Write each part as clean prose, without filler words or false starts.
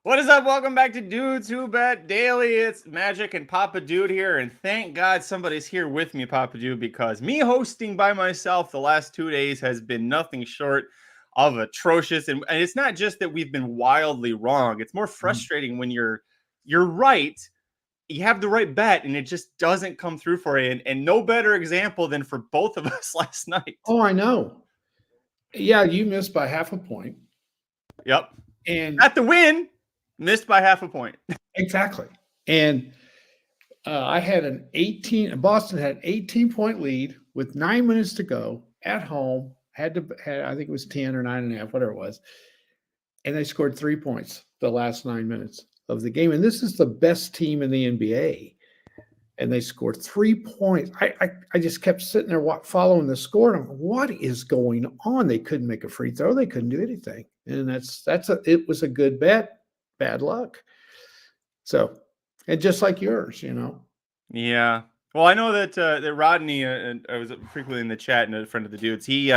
What is up? Welcome back to Dudes Who Bet Daily. It's Magic and Papa Dude here, and thank God somebody's here with me, Papa Dude, because me hosting by myself the last 2 days has been nothing short of atrocious. And it's not just that we've been wildly wrong; it's more frustrating when you're right. You have the right bet, and it just doesn't come through for you. And no better example than for both of us last night. Oh, I know. Yeah, you missed by half a point. Yep, And at the win. Missed by half a point. exactly. And I had Boston had an 18-point lead with 9 minutes to go at home. I think it was 10 or 9.5, whatever it was. And they scored 3 points the last 9 minutes of the game. And this is the best team in the NBA. And they scored 3 points. I just kept sitting there following the score. And I'm like, what is going on? They couldn't make a free throw. They couldn't do anything. And it was a good bet. Bad luck. So, and just like yours, Yeah. Well, I know that Rodney, I was frequently in the chat and a friend of the dudes. He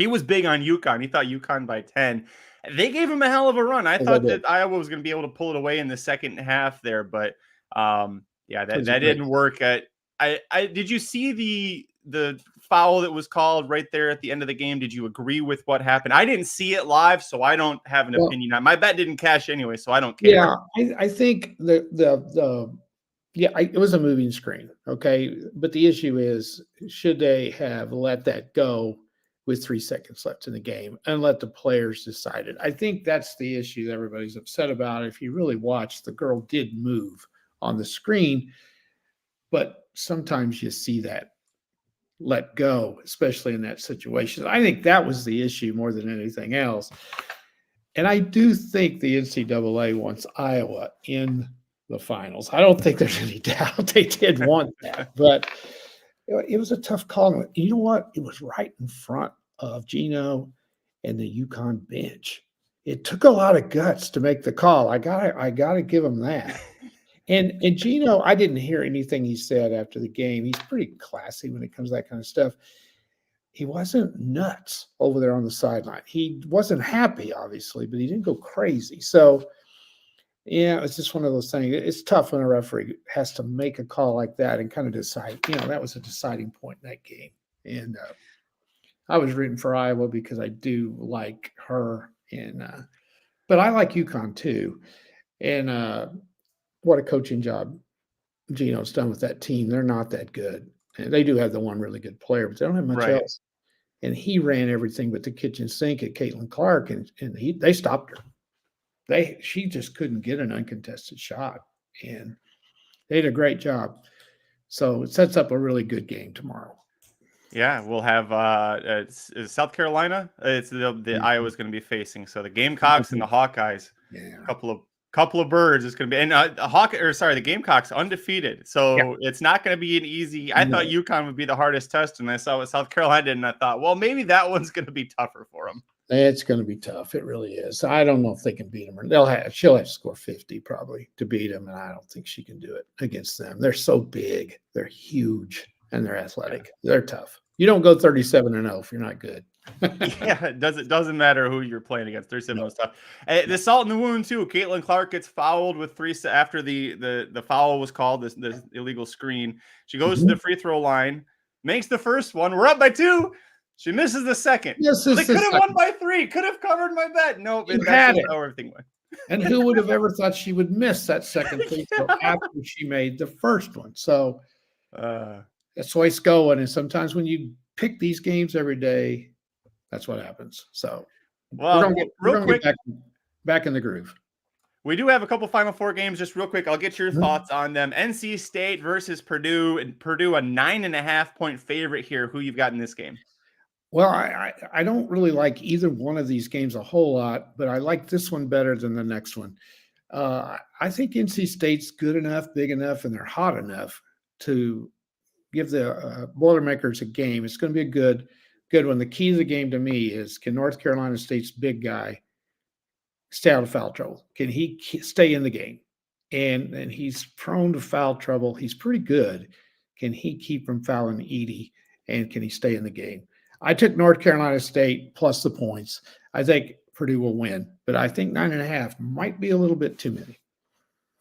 was big on UConn. He thought UConn by 10. They gave him a hell of a run. I thought that Iowa was going to be able to pull it away in the second half there, but yeah, that didn't work. Did you see the foul that was called right there at the end of the game? Did you agree with what happened? I didn't see it live, so I don't have an opinion on. My bet didn't cash anyway, so I don't care. Yeah, I think it was a moving screen, okay? But the issue is, should they have let that go with 3 seconds left in the game and let the players decide it? I think that's the issue that everybody's upset about. If you really watch, the girl did move on the screen, but sometimes you see that let go, especially in that situation. I think that was the issue more than anything else. And I do think the NCAA wants Iowa in the finals. I don't think there's any doubt they did want that, but it was a tough call. You know what? It was right in front of Gino and the UConn bench. It took a lot of guts to make the call. I gotta give him that. And Gino, I didn't hear anything he said after the game. He's pretty classy when it comes to that kind of stuff. He wasn't nuts over there on the sideline. He wasn't happy, obviously, but he didn't go crazy. So, yeah, it's just one of those things. It's tough when a referee has to make a call like that and kind of decide. That was a deciding point in that game. And I was rooting for Iowa because I do like her. But I like UConn too. And what a coaching job Gino's done with that team. They're not that good. And they do have the one really good player, but they don't have much else. And he ran everything but the kitchen sink at Caitlin Clark, and they stopped her. She just couldn't get an uncontested shot, and they did a great job. So it sets up a really good game tomorrow. Yeah, we'll have it's South Carolina. It's the Iowa's going to be facing. So the Gamecocks and the Hawkeyes. Yeah, couple of birds is going to be, and the Gamecocks undefeated. So it's not going to be an easy. I thought UConn would be the hardest test, and I saw what South Carolina did, and I thought, well, maybe that one's going to be tougher for them. It's going to be tough. It really is. I don't know if they can beat them. She'll have to score 50 probably to beat them, and I don't think she can do it against them. They're so big, they're huge, and they're athletic. They're tough. You don't go 37-0 if you're not good. Yeah, it doesn't matter who you're playing against. 37 is tough. The salt in the wound too. Caitlin Clark gets fouled with 3 after the foul was called. This illegal screen. She goes to the free throw line, makes the first one. We're up by 2. She misses the second. They could have won by 3. Could have covered my bet. Nope, that's how everything went. And who would have ever thought she would miss that second free throw after she made the first one? So that's the way it's going. And sometimes when you pick these games every day, that's what happens. So we're going to get back in the groove. We do have a couple Final Four games just real quick. I'll get your thoughts on them. NC State versus Purdue, and Purdue a 9.5-point favorite here. Who you've got in this game? Well, I don't really like either one of these games a whole lot, but I like this one better than the next one. I think NC State's good enough, big enough, and they're hot enough to give the Boilermakers a game. It's going to be a good one. The key to the game to me is, can North Carolina State's big guy stay out of foul trouble? Can he stay in the game? And he's prone to foul trouble. He's pretty good. Can he keep from fouling Edey? And can he stay in the game? I took North Carolina State plus the points. I think Purdue will win, but I think 9.5 might be a little bit too many.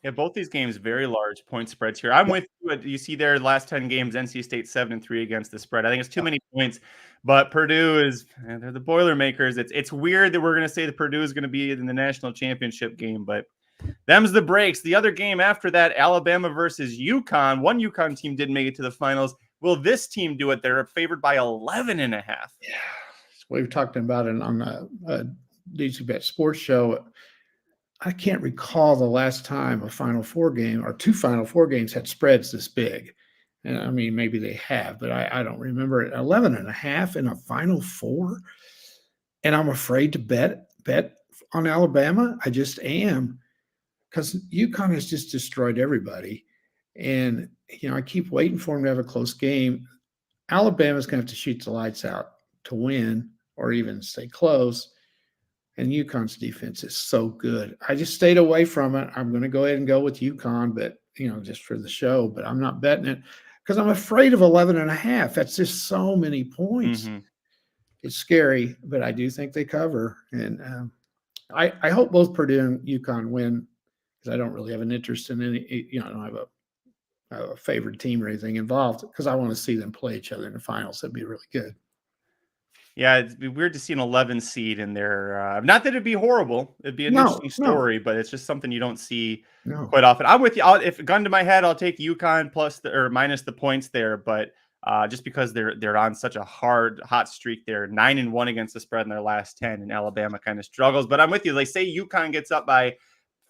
Yeah, both these games very large point spreads here. I'm with you. You see their last 10 games, NC State 7-3 against the spread. I think it's too many points, but Purdue is they're the Boilermakers. It's weird that we're going to say that Purdue is going to be in the national championship game, but them's the breaks. The other game after that, Alabama versus UConn. One UConn team didn't make it to the finals. Will this team do it? They're favored by 11.5. Yeah, we've talked about it on the DC Bet Sports Show. I can't recall the last time a Final Four game or two Final Four games had spreads this big. And I mean, maybe they have, but I don't remember it. 11.5 in a Final Four. And I'm afraid to bet on Alabama. I just am, because UConn has just destroyed everybody. And, I keep waiting for them to have a close game. Alabama's going to have to shoot the lights out to win or even stay close. And UConn's defense is so good. I just stayed away from it. I'm going to go ahead and go with UConn, but, just for the show. But I'm not betting it because I'm afraid of 11.5. That's just so many points. Mm-hmm. It's scary, but I do think they cover. And I hope both Purdue and UConn win, because I don't really have an interest in any, I don't have a favored team or anything involved, because I want to see them play each other in the finals. That'd be really good. Yeah, it'd be weird to see an 11 seed in there. Not that it'd be horrible. It'd be an interesting story, but it's just something you don't see quite often. I'm with you. If gun to my head, I'll take UConn minus the points there. But just because they're on such a hot streak there, 9-1 against the spread in their last 10, and Alabama kind of struggles. But I'm with you. They say UConn gets up by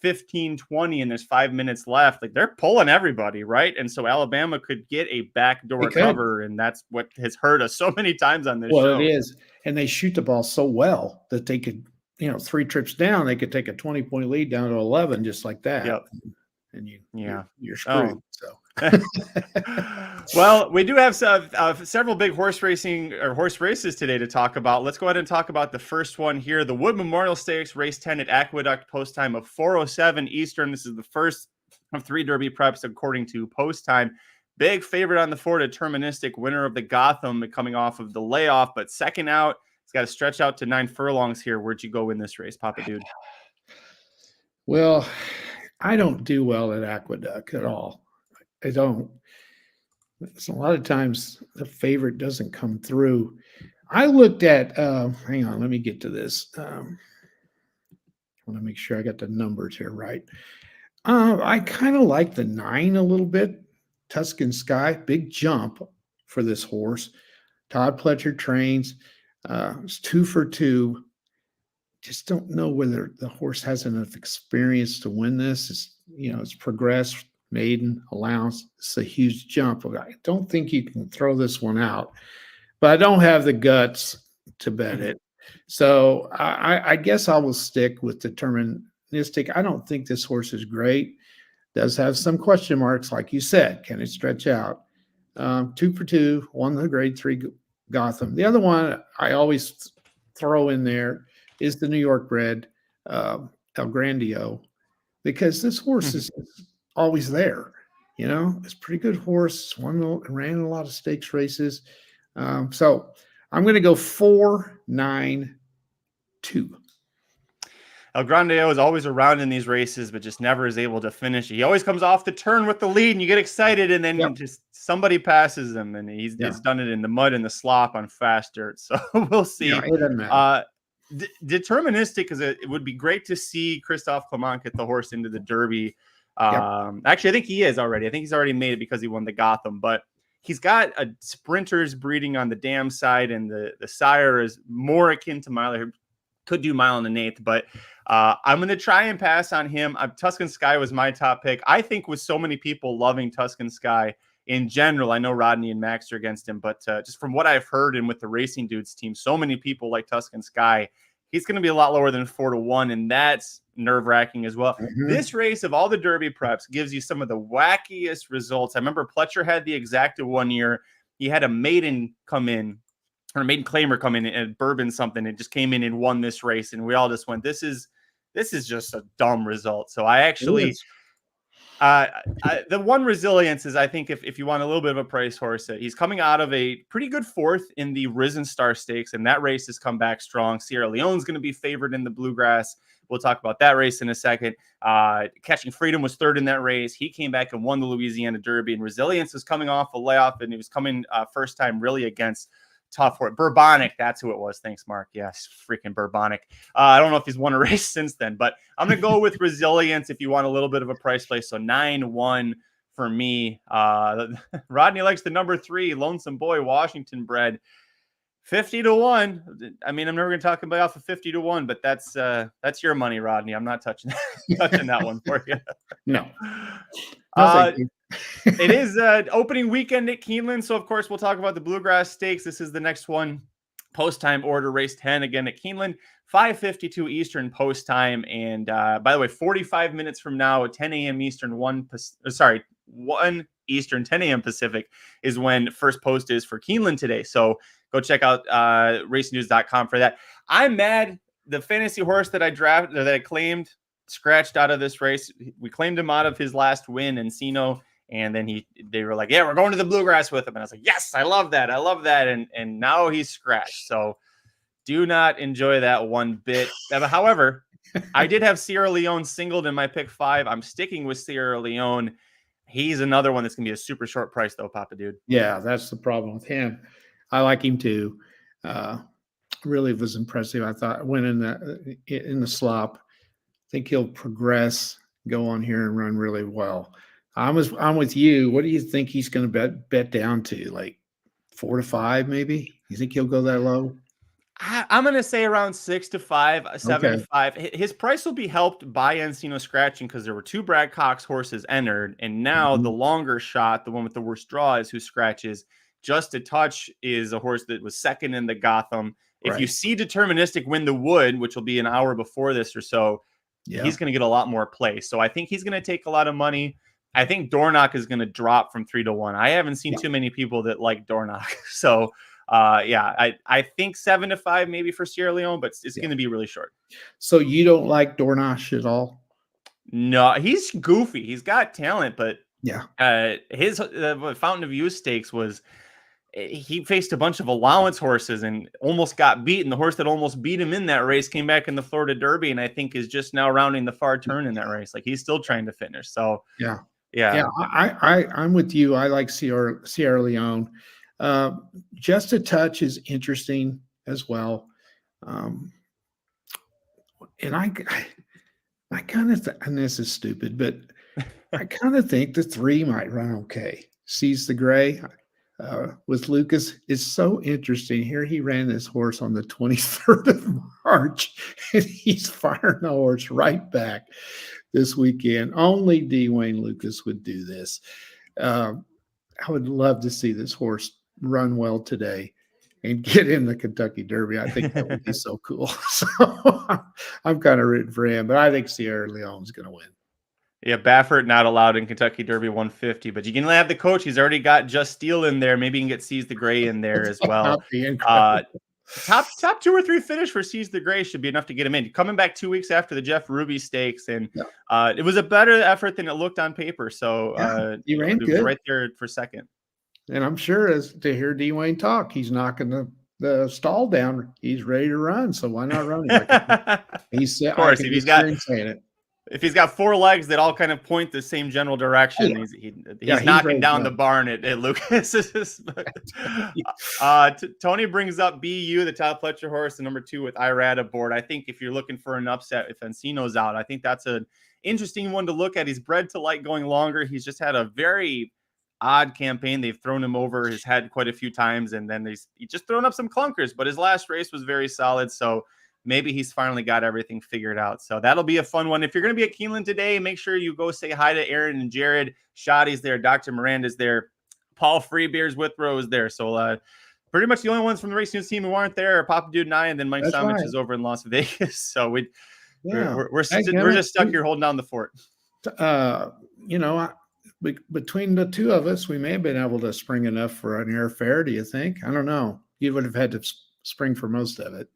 15-20 and there's 5 minutes left. Like, they're pulling everybody, right? And so Alabama could get a backdoor cover, and that's what has hurt us so many times on this show. Well, it is. And they shoot the ball so well that they could, 3 trips down, they could take a 20-point lead down to 11 just like that. Yep. And you're screwed. So well, we do have several big horse races today to talk about. Let's go ahead and talk about the first one here. The Wood Memorial Stakes, race 10 at Aqueduct, post time of 4:07 Eastern. This is the first of 3 Derby preps according to post time. Big favorite on the 4, Deterministic, winner of the Gotham, coming off of the layoff, but second out. It's got to stretch out to 9 furlongs here. Where'd you go in this race, Papa Dude? Well, I don't do well at Aqueduct at all. I don't. So a lot of times the favorite doesn't come through. I looked at, hang on, let me get to this. I want to make sure I got the numbers here right. I kind of like the 9 a little bit. Tuscan Sky, big jump for this horse. Todd Pletcher trains. It's 2 for 2. Just don't know whether the horse has enough experience to win this. It's progressed, maiden, allowance. It's a huge jump. I don't think you can throw this one out, but I don't have the guts to bet it. So I guess I will stick with Deterministic. I don't think this horse is great. Does have some question marks, like you said. Can it stretch out? 2 for 2, won the grade 3 Gotham. The other one I always throw in there is the New York bred El Grandio, because this horse is always there. It's a pretty good horse. Ran a lot of stakes races. So I'm going to go 4-9-2. El Grandio is always around in these races, but just never is able to finish. He always comes off the turn with the lead, and you get excited, and then just somebody passes him, and he's done it in the mud and the slop on fast dirt. So we'll see. Yeah, it doesn't matter. Deterministic it would be great to see Christophe Clement get the horse into the Derby. Actually, I think he is already. I think he's already made it because he won the Gotham, but he's got a sprinters breeding on the dam side, and the sire is more akin to Mile. Could do Mile and an 8th, but I'm going to try and pass on him. Tuscan Sky was my top pick. I think with so many people loving Tuscan Sky in general, I know Rodney and Max are against him, but just from what I've heard and with the Racing Dudes team, so many people like Tuscan Sky. He's going to be a lot lower than 4-1, and that's nerve-wracking as well. Mm-hmm. This race of all the Derby preps gives you some of the wackiest results. I remember Pletcher had the exacta one year. He had a maiden come in, or a maiden claimer come in at Bourbon something. It just came in and won this race, and we all just went, this is just a dumb result. So I The one resilience is, I think, if you want a little bit of a price horse, he's coming out of a pretty good fourth in the Risen Star Stakes, and that race has come back strong. Sierra Leone's going to be favored in the Bluegrass. We'll talk about that race in a second. Catching Freedom was third in that race. He came back and won the Louisiana Derby, and Resilience is coming off a layoff, and he was coming first time really against tough horse. Bourbonic, that's who it was. Thanks, Mark. Yes, freaking Bourbonic. I don't know if he's won a race since then, but I'm going to go with Resilience if you want a little bit of a price play. So 9-1 for me. Rodney likes the number 3, Lonesome Boy, Washington bred. 50-1. I mean, I'm never going to talk about off of 50-1, but that's your money, Rodney. I'm not touching that one for you. No. It is opening weekend at Keeneland, so of course we'll talk about the Bluegrass Stakes. This is the next one. Post time order, race 10 again at Keeneland, 5:52 Eastern post time. And by the way, 45 minutes from now at 10 a.m. Eastern, 1 Eastern, 10 a.m. Pacific is when first post is for Keeneland today. So go check out racenews.com for that. I'm mad. The fantasy horse that I claimed scratched out of this race. We claimed him out of his last win, Encino. And then they were like, yeah, we're going to the Bluegrass with him. And I was like, yes, I love that. And now he's scratched. So do not enjoy that one bit. However, I did have Sierra Leone singled in my pick 5. I'm sticking with Sierra Leone. He's another one that's going to be a super short price, though, Papa Dude. Yeah, that's the problem with him. I like him too. Really was impressive. I thought went in the slop. I think he'll progress, go on here and run really well. I'm with you. What do you think he's going to bet down to? Like 4 to 5, maybe? You think he'll go that low? I'm going to say around 6 to 5, 7 to 5. His price will be helped by Encino scratching because there were 2 Brad Cox horses entered, and now the longer shot, the one with the worst draw, is who scratches. Just a Touch is a horse that was second in the Gotham. If you see Deterministic win the Wood, which will be an hour before this or so, he's going to get a lot more play. So I think he's going to take a lot of money. I think Dornock is going to drop from 3 to 1. I haven't seen too many people that like Dornock. So, I think 7 to 5 maybe for Sierra Leone, but it's going to be really short. So you don't like Dornock at all? No, he's goofy. He's got talent, but his Fountain of Youth Stakes was he faced a bunch of allowance horses and almost got beaten. The horse that almost beat him in that race came back in the Florida Derby, and I think is just now rounding the far turn in that race. Like he's still trying to finish. So I'm with you. I like Sierra Leone. Just a Touch is interesting as well. And I kind of and this is stupid, but I kind of think the 3 might run okay. Seize the Gray with Lucas is so interesting. Here he ran this horse on the 23rd of March, and he's firing the horse right back this weekend. Only D. Wayne Lucas would do this. I would love to see this horse run well today and get in the Kentucky Derby. I think that would be so cool. So I'm kind of rooting for him, but I think Sierra Leone's going to win. Yeah, Baffert not allowed in Kentucky Derby 150, but you can have the coach. He's already got Just Steel in there. Maybe you can get Seize the Gray in there as well. Top 2 or 3 finish for Seize the Gray should be enough to get him in. Coming back 2 weeks after the Jeff Ruby Stakes, and it was a better effort than it looked on paper. So he ran good. Was right there for second. And I'm sure as to hear D. Wayne talk, he's knocking the stall down. He's ready to run. So why not run him? He's of course if he's got 4 legs that all kind of point the same general direction, he's knocking down the barn at Lucas. Tony brings up BU, the Todd Pletcher horse, the number 2 with Irad aboard. I think if you're looking for an upset, if Encino's out, I think that's an interesting one to look at. He's bred to like going longer. He's just had a very odd campaign. They've thrown him over his head quite a few times, and then he's just thrown up some clunkers, but his last race was very solid. So maybe he's finally got everything figured out. So that'll be a fun one. If you're going to be at Keeneland today, make sure you go say hi to Aaron and Jared. Shoddy's there. Dr. Miranda's there. Paul Freebeers Withrow is there. So pretty much the only ones from the Race News team who aren't there are Papa Dude and I, and then Mike Somich is over in Las Vegas. So we're just stuck here holding down the fort. Between the 2 of us, we may have been able to spring enough for an airfare. Do you think? I don't know. You would have had to spring for most of it.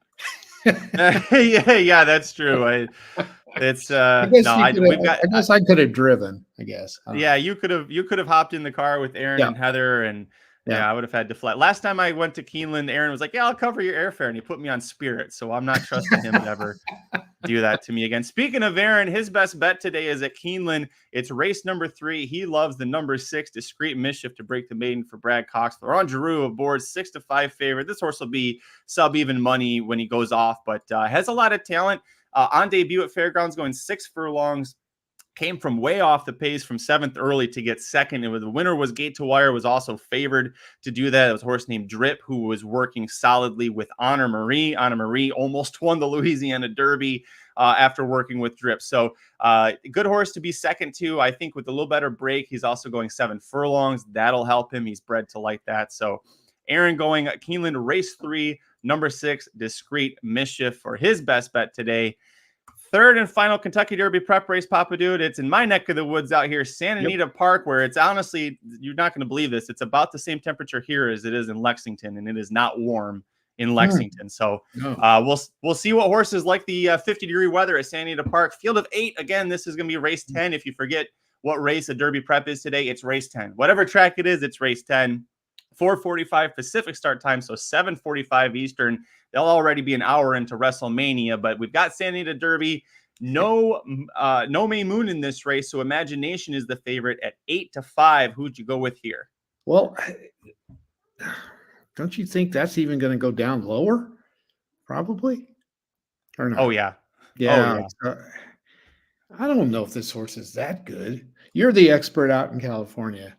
Yeah, that's true. It's I guess no, you could. we've got I guess I could have driven. I guess. I don't know. yeah, you could have hopped in the car with Aaron Yeah. and Heather, and Yeah. yeah, I would have had to fly. Last time I went to Keeneland, Aaron was like, "Yeah, I'll cover your airfare," and he put me on Spirit, so I'm not trusting him to ever do that to me again. Speaking of Aaron, his best bet today is at Keeneland. It's race number 3. He loves the number 6, Discreet Mischief, to break the maiden for Brad Cox. Laurent Giroux aboard, 6-5 favorite. This horse will be sub even money when he goes off, but has a lot of talent. On debut at Fairgrounds, going 6 furlongs. Came from way off the pace from 7th early to get second. And the winner was Gate to Wire, was also favored to do that. It was a horse named Drip, who was working solidly with Honor Marie. Honor Marie almost won the Louisiana Derby after working with Drip. So good horse to be second to. I think with a little better break, he's also going 7 furlongs. That'll help him. He's bred to like that. So Aaron going Keeneland race 3, number 6, Discreet Mischief for his best bet today. Third and final Kentucky Derby prep race, Papa Dude. It's in my neck of the woods out here, Santa Anita Park, where it's honestly, you're not going to believe this. It's about the same temperature here as it is in Lexington, and it is not warm in Lexington. So we'll see what horses like the 50-degree weather at Santa Anita Park. Field of 8. Again, this is going to be race 10. If you forget what race a Derby prep is today, it's race 10. Whatever track it is, it's race 10. 4:45 Pacific start time, so 7:45 Eastern. They'll already be an hour into WrestleMania, but we've got Santa Anita Derby. No May Moon in this race, so Imagination is the favorite at 8-5. Who'd you go with here? Well, don't you think that's even going to go down lower? Probably. Or not? Oh yeah. Yeah. I don't know if this horse is that good. You're the expert out in California,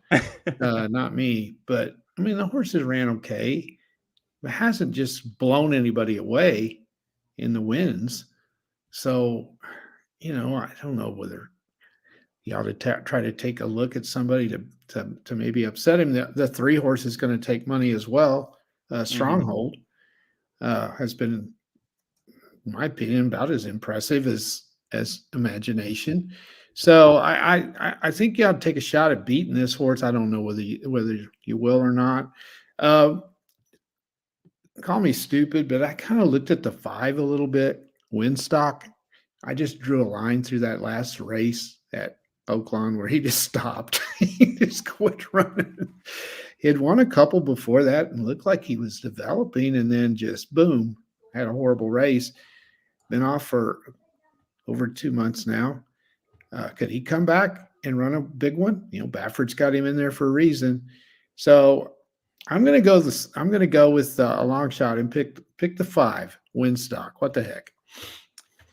not me. But I mean, the horses ran okay. It hasn't just blown anybody away in the wins. So, I don't know whether you ought to try to take a look at somebody to maybe upset him. The 3 horse is going to take money as well. Stronghold has been, in my opinion, about as impressive as Imagination. So I think you ought to take a shot at beating this horse. I don't know whether you will or not. Call me stupid, but I kind of looked at the 5 a little bit. Winstock. I just drew a line through that last race at Oaklawn where he just stopped. He just quit running. He had won a couple before that and looked like he was developing, and then just boom, had a horrible race. Been off for over 2 months now. Could he come back and run a big one? Bafford's got him in there for a reason. So I'm going to go with a long shot and pick the 5, Winstock. What the heck?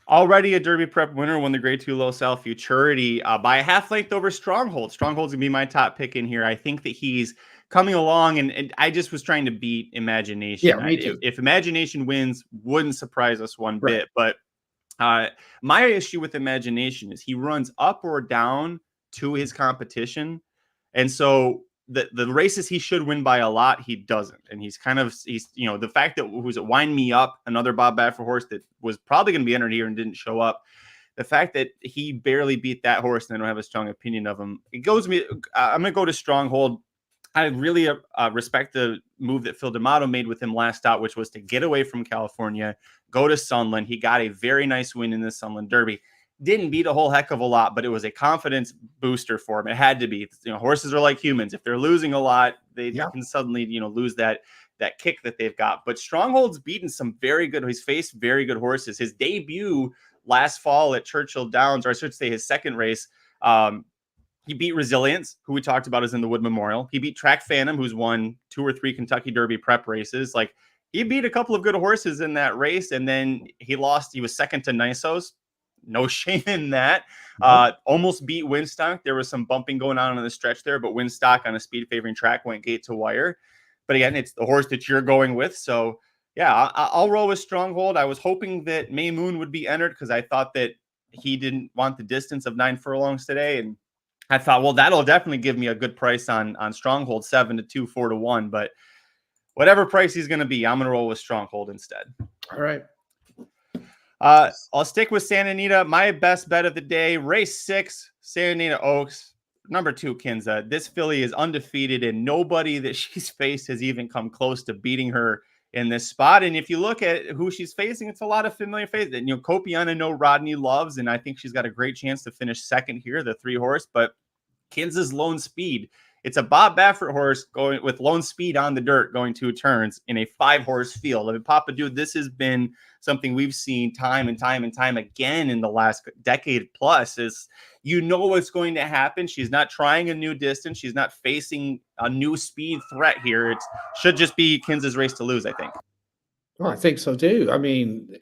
Already a Derby prep winner, won the Grade 2 Low Sal Futurity by a half length over Stronghold. Stronghold's going to be my top pick in here. I think that he's coming along, and I just was trying to beat Imagination. Yeah, me too. If Imagination wins, wouldn't surprise us one bit. But my issue with Imagination is he runs up or down to his competition. And so the races he should win by a lot, he doesn't. And he's the fact that who's it Wind Me Up, another Bob Baffert horse that was probably going to be entered here and didn't show up. The fact that he barely beat that horse, and I don't have a strong opinion of him. I'm going to go to Stronghold. I really respect the move that Phil D'Amato made with him last out, which was to get away from California, go to Sunland. He got a very nice win in the Sunland Derby. Didn't beat a whole heck of a lot, but it was a confidence booster for him. It had to be. Horses are like humans. If they're losing a lot, they can suddenly, lose that kick that they've got. But Stronghold's beaten some very good. He's faced very good horses. His debut last fall at Churchill Downs, or I should say his second race, he beat Resilience, who we talked about is in the Wood Memorial. He beat Track Phantom, who's won 2 or 3 Kentucky Derby prep races. Like, he beat a couple of good horses in that race, and then he lost. He was second to Nisos. No shame in that. Almost beat Winstock. There was some bumping going on the stretch there, but Winstock on a speed favoring track went Gate to Wire. But again, it's the horse that you're going with. So yeah, I'll roll with Stronghold. I was hoping that May Moon would be entered because I thought that he didn't want the distance of 9 furlongs today. And I thought, well, that'll definitely give me a good price on Stronghold, 7-2, 4-1. But whatever price he's going to be, I'm going to roll with Stronghold instead. All right. I'll stick with Santa Anita. My best bet of the day, race 6, Santa Anita Oaks, number 2, Kinza. This filly is undefeated, and nobody that she's faced has even come close to beating her in this spot. And if you look at who she's facing, it's a lot of familiar faces. And, Kopian, I know Rodney loves, and I think she's got a great chance to finish second here, the 3-horse. But Kansas Lone Speed, it's a Bob Baffert horse going with Lone Speed on the dirt, going 2 turns in a 5-horse field. I mean, Papa Dude, this has been something we've seen time and time and time again in the last decade plus. Is what's going to happen. She's not trying a new distance. She's not facing a new speed threat here. It should just be Kansas' race to lose, I think. Well, I think so too. I mean,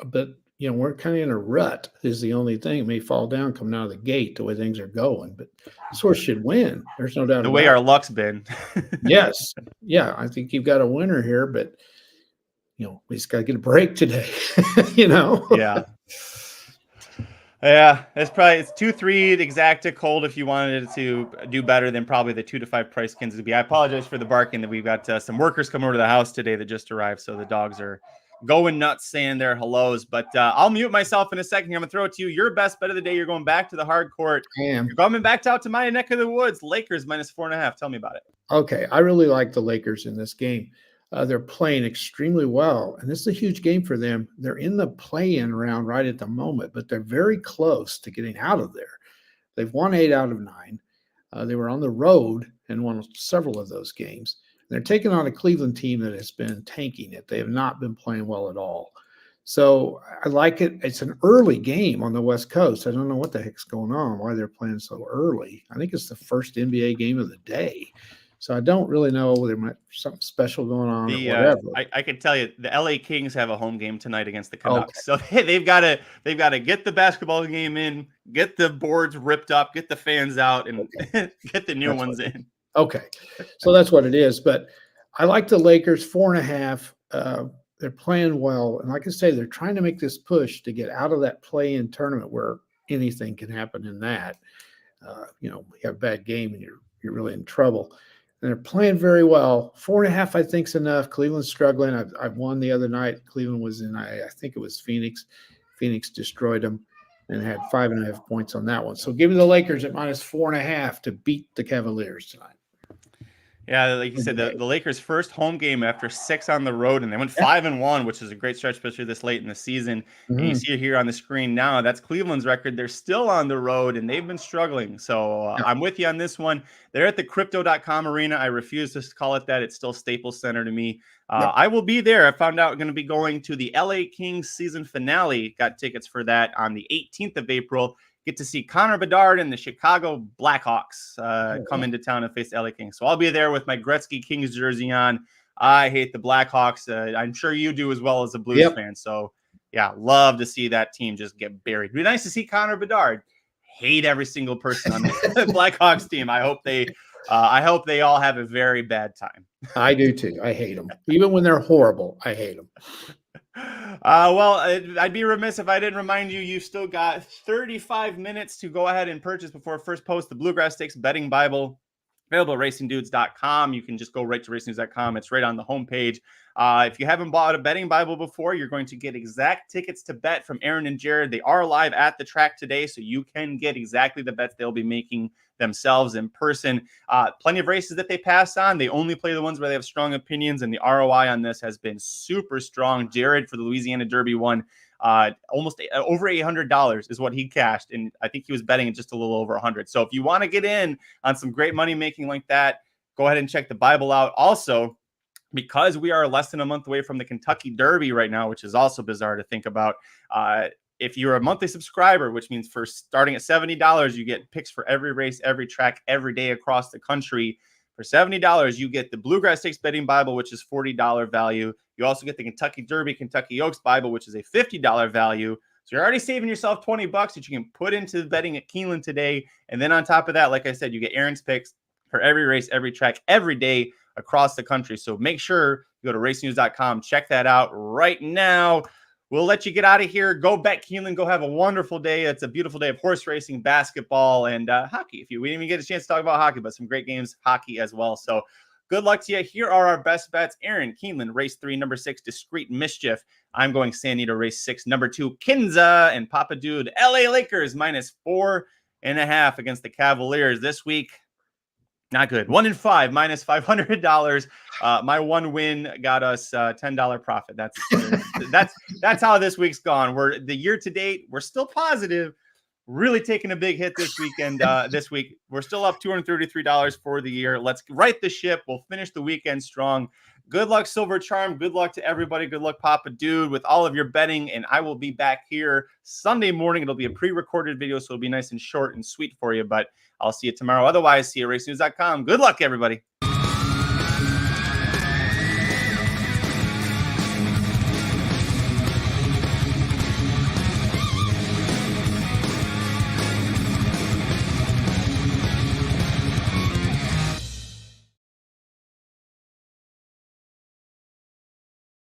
but we're kind of in a rut is the only thing. It may fall down coming out of the gate the way things are going, but this horse should win. There's no doubt the way our luck's been. Yes. Yeah. I think you've got a winner here, but we just got to get a break today, Yeah. Yeah, it's 2-3 exacta cold if you wanted it to do better than probably the 2-5 price Kansas would be. I apologize for the barking that we've got some workers coming over to the house today that just arrived. So the dogs are going nuts saying their hellos, but I'll mute myself in a second. I'm going to throw it to you. Your best bet of the day. You're going back to the hard court. I am. You're coming back out to my neck of the woods. Lakers -4.5. Tell me about it. Okay. I really like the Lakers in this game. They're playing extremely well, and this is a huge game for them. They're in the play-in round right at the moment, but they're very close to getting out of there. They've won 8 out of 9. They were on the road and won several of those games. They're taking on a Cleveland team that has been tanking it. They have not been playing well at all. So I like it. It's an early game on the West Coast. I don't know what the heck's going on, why they're playing so early. I think it's the first NBA game of the day. So I don't really know whether there might be something special going on or whatever. I can tell you the LA Kings have a home game tonight against the Canucks. Okay. So they've got to get the basketball game in, get the boards ripped up, get the fans out, and get the new ones in. Okay. So that's what it is. But I like the Lakers 4.5. They're playing well. And like I say, they're trying to make this push to get out of that play-in tournament where anything can happen in that. You have a bad game and you're really in trouble. And they're playing very well. 4.5, I think, is enough. Cleveland's struggling. I've won the other night. Cleveland was in, I think it was Phoenix. Phoenix destroyed them and had 5.5 points on that one. So give me the Lakers at -4.5 to beat the Cavaliers tonight. Yeah, like you said, the Lakers' first home game after 6 on the road, and they went 5-1, which is a great stretch, especially this late in the season. Mm-hmm. And you see it here on the screen now. That's Cleveland's record. They're still on the road, and they've been struggling. So I'm with you on this one. They're at the Crypto.com arena. I refuse to call it that. It's still Staples Center to me. I will be there. I found out I'm going to be going to the LA Kings season finale. Got tickets for that on the 18th of April. Get to see Connor Bedard and the Chicago Blackhawks come into town and face the LA Kings. So I'll be there with my Gretzky Kings jersey on. I hate the Blackhawks. I'm sure you do as well as a Blues fan. So, yeah, love to see that team just get buried. It'd be nice to see Connor Bedard. Hate every single person on the Blackhawks team. I hope they all have a very bad time. I do too. I hate them. Even when they're horrible, I hate them. Well, I'd be remiss if I didn't remind you, you've still got 35 minutes to go ahead and purchase before first post the Bluegrass Stakes Betting Bible, available at racingdudes.com. You can just go right to racingdudes.com. It's right on the homepage. If you haven't bought a betting Bible before, you're going to get exact tickets to bet from Aaron and Jared. They are live at the track today, so you can get exactly the bets they'll be making themselves in person. Plenty of races that they pass on. They only play the ones where they have strong opinions, and the ROI on this has been super strong. Jared for the Louisiana Derby won almost over $800 is what he cashed, and I think he was betting just a little over 100. So if you want to get in on some great money making like that, go ahead and check the Bible out. Also, because we are less than a month away from the Kentucky Derby right now, which is also bizarre to think about, if you're a monthly subscriber, which means for starting at $70, you get picks for every race, every track, every day across the country. For $70, you get the Bluegrass Stakes Betting Bible, which is $40 value. You also get the Kentucky Derby, Kentucky Oaks Bible, which is a $50 value. So you're already saving yourself $20 that you can put into betting at Keeneland today. And then on top of that, like I said, you get Aaron's picks for every race, every track, every day across the country. So make sure you go to racingnews.com. Check that out right now. We'll let you get out of here. Go bet Keeneland. Go have a wonderful day. It's a beautiful day of horse racing, basketball, and hockey. We didn't even get a chance to talk about hockey, but some great games, hockey as well. So good luck to you. Here are our best bets. Aaron, Keeneland, race 3, number 6, Discreet Mischief. I'm going Santa Anita, race 6, number 2, Kinza. And Papa Dude, LA Lakers, -4.5 against the Cavaliers this week. Not good. 1 in 5 minus $500. My one win got us $10 profit. That's how this week's gone. We're the year to date. We're still positive. Really taking a big hit this weekend. This week we're still up $233 for the year. Let's right the ship. We'll finish the weekend strong. Good luck, Silver Charm. Good luck to everybody. Good luck, Papa Dude, with all of your betting. And I will be back here Sunday morning. It'll be a pre-recorded video, so it'll be nice and short and sweet for you. But I'll see you tomorrow. Otherwise, see you at racenews.com. Good luck, everybody.